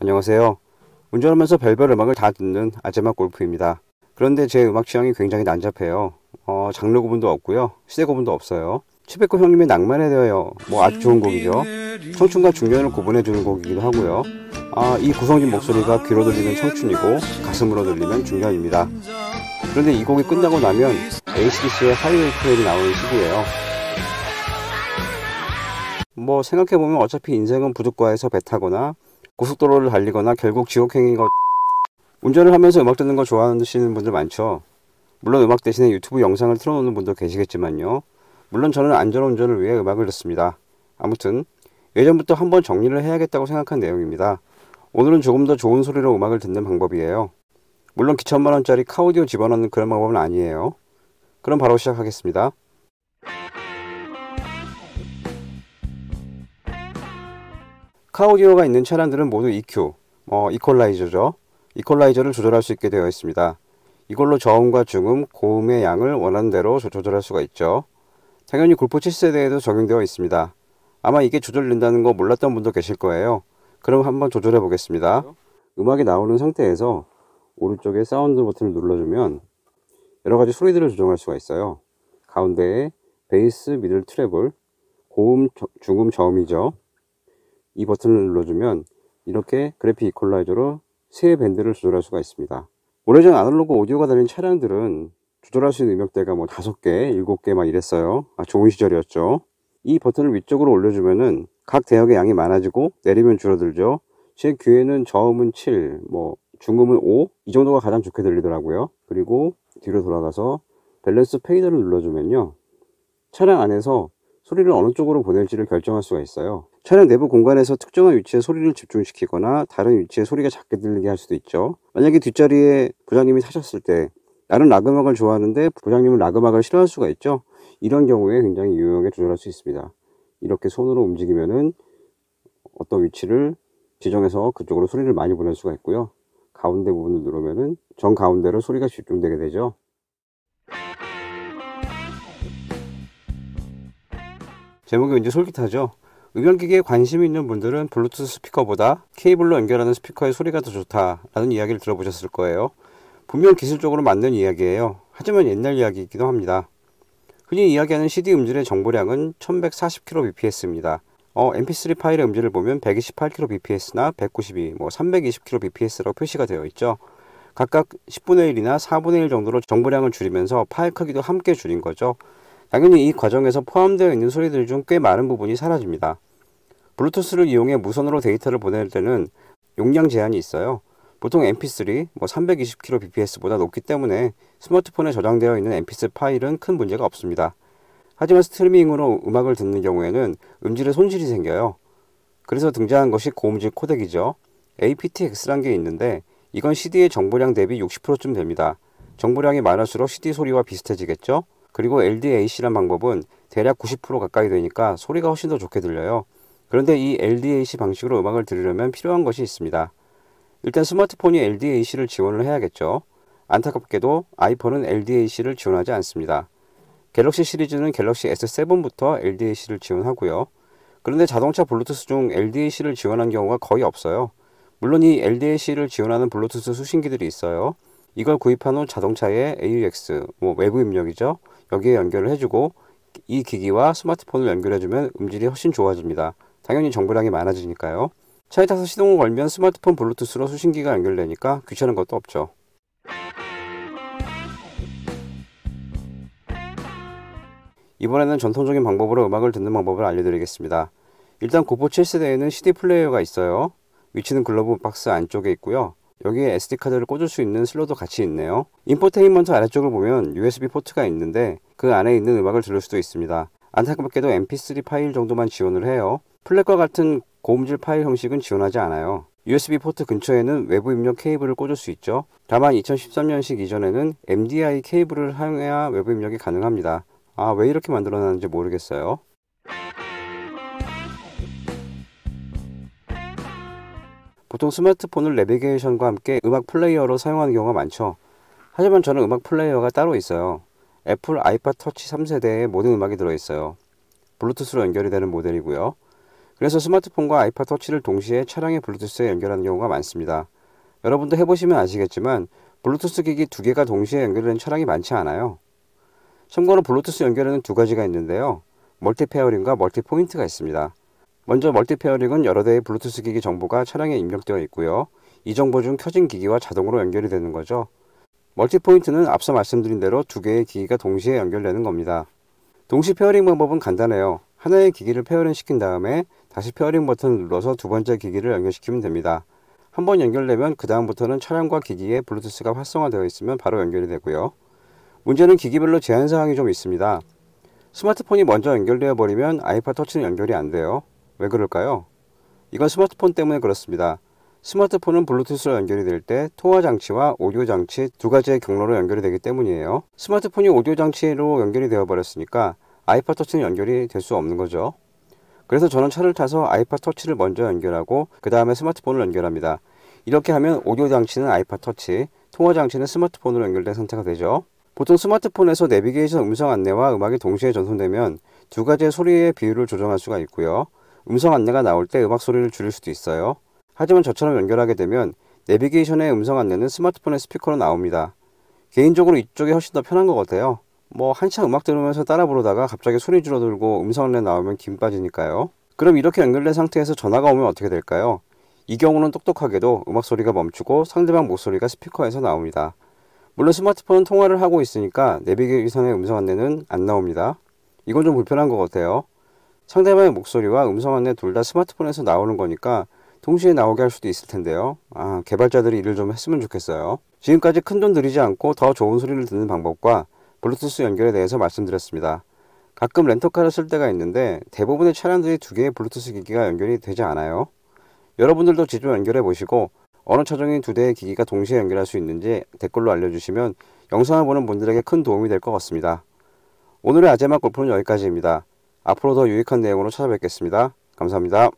안녕하세요. 운전하면서 별별 음악을 다 듣는 아제맛 골프입니다. 그런데 제 음악 취향이 굉장히 난잡해요. 장르 구분도 없고요. 시대 구분도 없어요. 최백호 형님의 낭만에 대하여 아주 좋은 곡이죠. 청춘과 중년을 구분해주는 곡이기도 하고요. 이 구성진 목소리가 귀로 들리면 청춘이고 가슴으로 들리면 중년입니다. 그런데 이 곡이 끝나고 나면 AC/DC의 하이웨이 트레인이 나오는 시기예요. 생각해보면 어차피 인생은 부둣가에서 배 타거나 고속도로를 달리거나 결국 지옥행인 운전을 하면서 음악 듣는 거 좋아하시는 분들 많죠. 물론 음악 대신에 유튜브 영상을 틀어놓는 분도 계시겠지만요. 물론 저는 안전운전을 위해 음악을 듣습니다. 아무튼 예전부터 한번 정리를 해야겠다고 생각한 내용입니다. 오늘은 조금 더 좋은 소리로 음악을 듣는 방법이에요. 물론 기천만원짜리 카오디오 집어넣는 그런 방법은 아니에요. 그럼 바로 시작하겠습니다. 카오디오가 있는 차량들은 모두 EQ, 이퀄라이저죠. 이퀄라이저를 조절할 수 있게 되어 있습니다. 이걸로 저음과 중음, 고음의 양을 원하는 대로 조절할 수가 있죠. 당연히 골프 7세대에도 적용되어 있습니다. 아마 이게 조절된다는 거 몰랐던 분도 계실 거예요. 그럼 한번 조절해 보겠습니다. 음악이 나오는 상태에서 오른쪽에 사운드 버튼을 눌러주면 여러가지 소리들을 조정할 수가 있어요. 가운데에 베이스, 미들, 트래블, 고음, 중음, 저음이죠. 이 버튼을 눌러주면 이렇게 그래픽 이퀄라이저로 세 밴드를 조절할 수가 있습니다. 오래전 아날로그 오디오가 달린 차량들은 조절할 수 있는 음역대가 5개, 7개 막 이랬어요. 좋은 시절이었죠. 이 버튼을 위쪽으로 올려주면은 각 대역의 양이 많아지고 내리면 줄어들죠. 제 귀에는 저음은 7, 중음은 5, 이 정도가 가장 좋게 들리더라고요. 그리고 뒤로 돌아가서 밸런스 페이더를 눌러주면요. 차량 안에서 소리를 어느 쪽으로 보낼지를 결정할 수가 있어요. 차량 내부 공간에서 특정한 위치에 소리를 집중시키거나 다른 위치에 소리가 작게 들리게 할 수도 있죠. 만약에 뒷자리에 부장님이 타셨을 때 나는 락 음악을 좋아하는데 부장님은 락 음악을 싫어할 수가 있죠. 이런 경우에 굉장히 유용하게 조절할 수 있습니다. 이렇게 손으로 움직이면은 어떤 위치를 지정해서 그쪽으로 소리를 많이 보낼 수가 있고요. 가운데 부분을 누르면은 정 가운데로 소리가 집중되게 되죠. 제목이 왠지 솔깃하죠. 음향기기에 관심이 있는 분들은 블루투스 스피커보다 케이블로 연결하는 스피커의 소리가 더 좋다라는 이야기를 들어보셨을 거예요. 분명 기술적으로 맞는 이야기예요. 하지만 옛날 이야기이기도 합니다. 흔히 이야기하는 CD 음질의 정보량은 1140kbps입니다. mp3 파일의 음질을 보면 128kbps나 192, 320kbps라고 표시가 되어 있죠. 각각 10분의 1이나 4분의 1 정도로 정보량을 줄이면서 파일 크기도 함께 줄인 거죠. 당연히 이 과정에서 포함되어 있는 소리들 중 꽤 많은 부분이 사라집니다. 블루투스를 이용해 무선으로 데이터를 보낼 때는 용량 제한이 있어요. 보통 mp3 320kbps보다 높기 때문에 스마트폰에 저장되어 있는 mp3 파일은 큰 문제가 없습니다. 하지만 스트리밍으로 음악을 듣는 경우에는 음질에 손실이 생겨요. 그래서 등장한 것이 고음질 코덱이죠. aptX란 게 있는데 이건 CD의 정보량 대비 60%쯤 됩니다. 정보량이 많을수록 CD 소리와 비슷해지겠죠? 그리고 LDAC란 방법은 대략 90% 가까이 되니까 소리가 훨씬 더 좋게 들려요. 그런데 이 LDAC 방식으로 음악을 들으려면 필요한 것이 있습니다. 일단 스마트폰이 LDAC를 지원을 해야겠죠. 안타깝게도 아이폰은 LDAC를 지원하지 않습니다. 갤럭시 시리즈는 갤럭시 S7부터 LDAC를 지원하고요. 그런데 자동차 블루투스 중 LDAC를 지원한 경우가 거의 없어요. 물론 이 LDAC를 지원하는 블루투스 수신기들이 있어요. 이걸 구입한 후 자동차에 AUX, 외부 입력이죠. 여기에 연결을 해주고 이 기기와 스마트폰을 연결해주면 음질이 훨씬 좋아집니다. 당연히 정보량이 많아지니까요. 차에 타서 시동을 걸면 스마트폰 블루투스로 수신기가 연결되니까 귀찮은 것도 없죠. 이번에는 전통적인 방법으로 음악을 듣는 방법을 알려드리겠습니다. 일단 고프 7세대에는 CD 플레이어가 있어요. 위치는 글러브 박스 안쪽에 있고요. 여기에 SD카드를 꽂을 수 있는 슬롯도 같이 있네요. 인포테인먼트 아래쪽을 보면 USB 포트가 있는데 그 안에 있는 음악을 들을 수도 있습니다. 안타깝게도 mp3 파일 정도만 지원을 해요. 플랫과 같은 고음질 파일 형식은 지원하지 않아요. USB 포트 근처에는 외부 입력 케이블을 꽂을 수 있죠. 다만 2013년식 이전에는 MDI 케이블을 사용해야 외부 입력이 가능합니다. 왜 이렇게 만들어놨는지 모르겠어요. 보통 스마트폰을 내비게이션과 함께 음악 플레이어로 사용하는 경우가 많죠. 하지만 저는 음악 플레이어가 따로 있어요. 애플 아이팟 터치 3세대에 모든 음악이 들어있어요. 블루투스로 연결이 되는 모델이고요. 그래서 스마트폰과 아이팟 터치를 동시에 차량의 블루투스에 연결하는 경우가 많습니다. 여러분도 해보시면 아시겠지만 블루투스 기기 두 개가 동시에 연결되는 차량이 많지 않아요. 참고로 블루투스 연결에는 두 가지가 있는데요. 멀티 페어링과 멀티 포인트가 있습니다. 먼저 멀티 페어링은 여러 대의 블루투스 기기 정보가 차량에 입력되어 있고요. 이 정보 중 켜진 기기와 자동으로 연결이 되는 거죠. 멀티 포인트는 앞서 말씀드린 대로 두 개의 기기가 동시에 연결되는 겁니다. 동시 페어링 방법은 간단해요. 하나의 기기를 페어링 시킨 다음에 다시 페어링 버튼을 눌러서 두 번째 기기를 연결시키면 됩니다. 한번 연결되면 그 다음부터는 차량과 기기에 블루투스가 활성화되어 있으면 바로 연결이 되고요. 문제는 기기별로 제한사항이 좀 있습니다. 스마트폰이 먼저 연결되어 버리면 아이팟 터치는 연결이 안 돼요. 왜 그럴까요? 이건 스마트폰 때문에 그렇습니다. 스마트폰은 블루투스로 연결이 될 때 통화 장치와 오디오 장치 두 가지의 경로로 연결이 되기 때문이에요. 스마트폰이 오디오 장치로 연결이 되어 버렸으니까 아이팟 터치는 연결이 될 수 없는 거죠. 그래서 저는 차를 타서 아이팟 터치를 먼저 연결하고 그 다음에 스마트폰을 연결합니다. 이렇게 하면 오디오 장치는 아이팟 터치, 통화 장치는 스마트폰으로 연결된 상태가 되죠. 보통 스마트폰에서 내비게이션 음성 안내와 음악이 동시에 전송되면 두 가지의 소리의 비율을 조정할 수가 있고요. 음성 안내가 나올 때 음악 소리를 줄일 수도 있어요. 하지만 저처럼 연결하게 되면 내비게이션의 음성 안내는 스마트폰의 스피커로 나옵니다. 개인적으로 이쪽이 훨씬 더 편한 것 같아요. 한참 음악 들으면서 따라 부르다가 갑자기 소리 줄어들고 음성 안내 나오면 김 빠지니까요. 그럼 이렇게 연결된 상태에서 전화가 오면 어떻게 될까요? 이 경우는 똑똑하게도 음악 소리가 멈추고 상대방 목소리가 스피커에서 나옵니다. 물론 스마트폰은 통화를 하고 있으니까 내비게이션의 음성 안내는 안 나옵니다. 이건 좀 불편한 것 같아요. 상대방의 목소리와 음성 안내 둘 다 스마트폰에서 나오는 거니까 동시에 나오게 할 수도 있을 텐데요. 개발자들이 일을 좀 했으면 좋겠어요. 지금까지 큰돈 들이지 않고 더 좋은 소리를 듣는 방법과 블루투스 연결에 대해서 말씀드렸습니다. 가끔 렌터카를 쓸 때가 있는데 대부분의 차량들이 두 개의 블루투스 기기가 연결이 되지 않아요. 여러분들도 직접 연결해 보시고 어느 차종이 두 대의 기기가 동시에 연결할 수 있는지 댓글로 알려주시면 영상을 보는 분들에게 큰 도움이 될 것 같습니다. 오늘의 아재맛 골프는 여기까지입니다. 앞으로 더 유익한 내용으로 찾아뵙겠습니다. 감사합니다.